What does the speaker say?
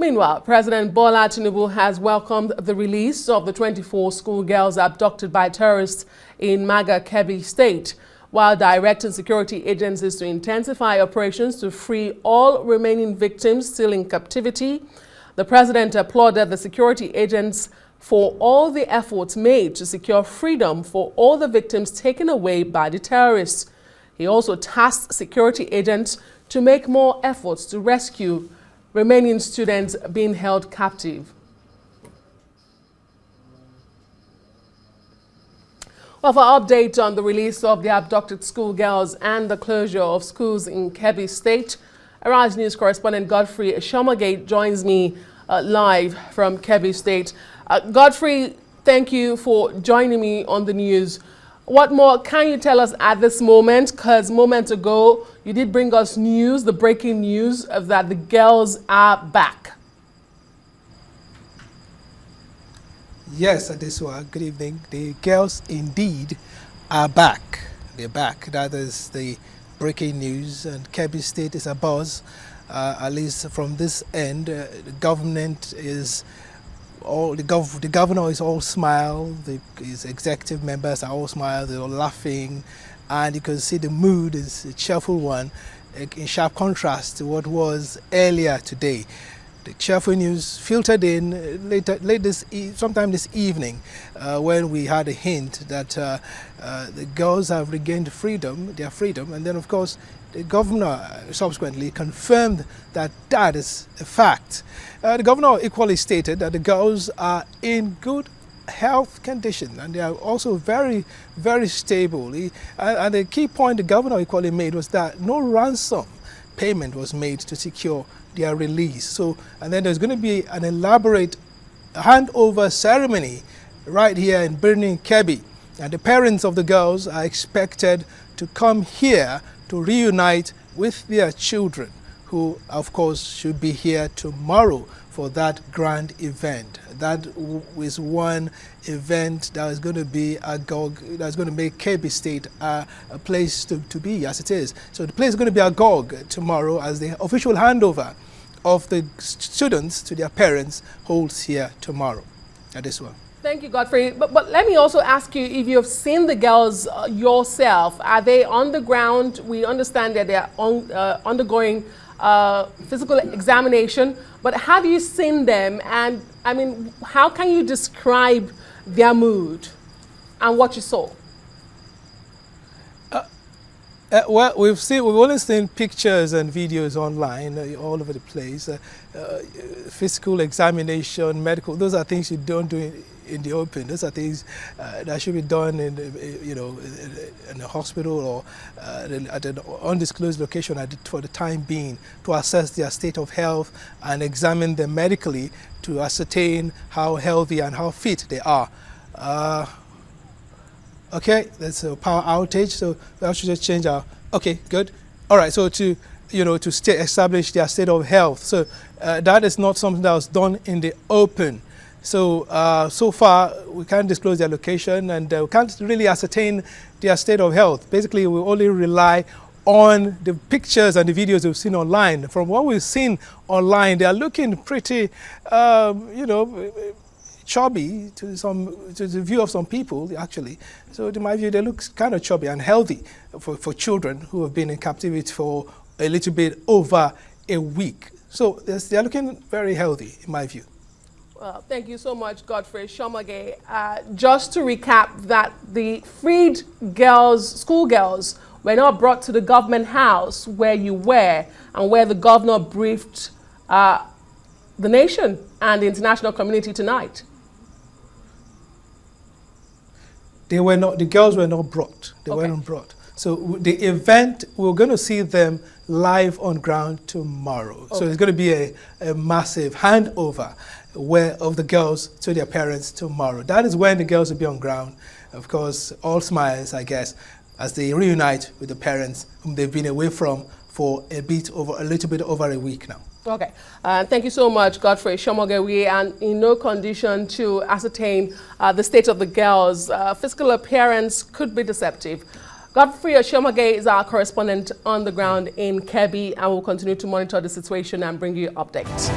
Meanwhile, President Bola Tinubu has welcomed the release of the 24 schoolgirls abducted by terrorists in Kebbi State, while directing security agencies to intensify operations to free all remaining victims still in captivity. The president applauded the security agents for all the efforts made to secure freedom for all the victims taken away by the terrorists. He also tasked security agents to make more efforts to rescue remaining students being held captive. Well, for update on the release of the abducted schoolgirls and the closure of schools in Kebbi State, Arise News correspondent Godfrey Eshiemoghie joins me live from Kebbi State. Godfrey, thank you for joining me on the news. What more can you tell us at this moment? Because moments ago, you did bring us news, the breaking news of that the girls are back. Yes, Adesua, good evening. The girls indeed are back. They're back. That is the breaking news, and Kebbi State is abuzz. At least from this end, the government is the governor is all smile, his executive members are all smile, they're all laughing, and you can see the mood is a cheerful one, in sharp contrast to what was earlier today. The cheerful news filtered in sometime this evening, when we had a hint that the girls have regained their freedom, and then of course the governor subsequently confirmed that that is a fact. The governor equally stated that the girls are in good health condition and they are also very, very stable. And the key point the governor equally made was that no ransom payment was made to secure their release. So, and then there's going to be an elaborate handover ceremony right here in Birnin Kebbi. And the parents of the girls are expected to come here to reunite with their children, who of course should be here tomorrow for that grand event. That is one event that is going to be agog, that's going to make Kebbi State a place to be as it is. So the place is going to be agog tomorrow as the official handover of the students to their parents holds here tomorrow. That is one. Thank you, Godfrey. But let me also ask you if you have seen the girls yourself. Are they on the ground? We understand that they are undergoing physical examination, but have you seen them? And I mean, how can you describe their mood and what you saw? Well, we've only seen pictures and videos online all over the place. Physical examination, medical, those are things you don't do in the open. Those are things that should be done in a hospital or at an undisclosed location for the time being, to assess their state of health and examine them medically to ascertain how healthy and how fit they are. Okay, that's a power outage, so we have to just change our, okay, good. All right, so to establish their state of health. So that is not something that was done in the open. So, so far, we can't disclose their location and we can't really ascertain their state of health. Basically, we only rely on the pictures and the videos we've seen online. From what we've seen online, they are looking pretty, chubby to the view of some people, actually. So in my view, they look kind of chubby and healthy for children who have been in captivity for a little bit over a week. So they're looking very healthy, in my view. Well, thank you so much, Godfrey Eshiemoghie. Just to recap, that the freed schoolgirls were not brought to the government house where you were and where the governor briefed the nation and the international community tonight. They were not, the girls were not brought. They weren't brought. So the event, we're going to see them live on ground tomorrow. So it's going to be a massive handover of the girls to their parents tomorrow. That is when the girls will be on ground. Of course, all smiles, I guess, as they reunite with the parents whom they've been away from for a little bit over a week now. Okay. Thank you so much, Godfrey Eshiemoghie. We are in no condition to ascertain the state of the girls. Physical appearance could be deceptive. Godfrey Eshiemoghie is our correspondent on the ground in Kebbi, and will continue to monitor the situation and bring you updates.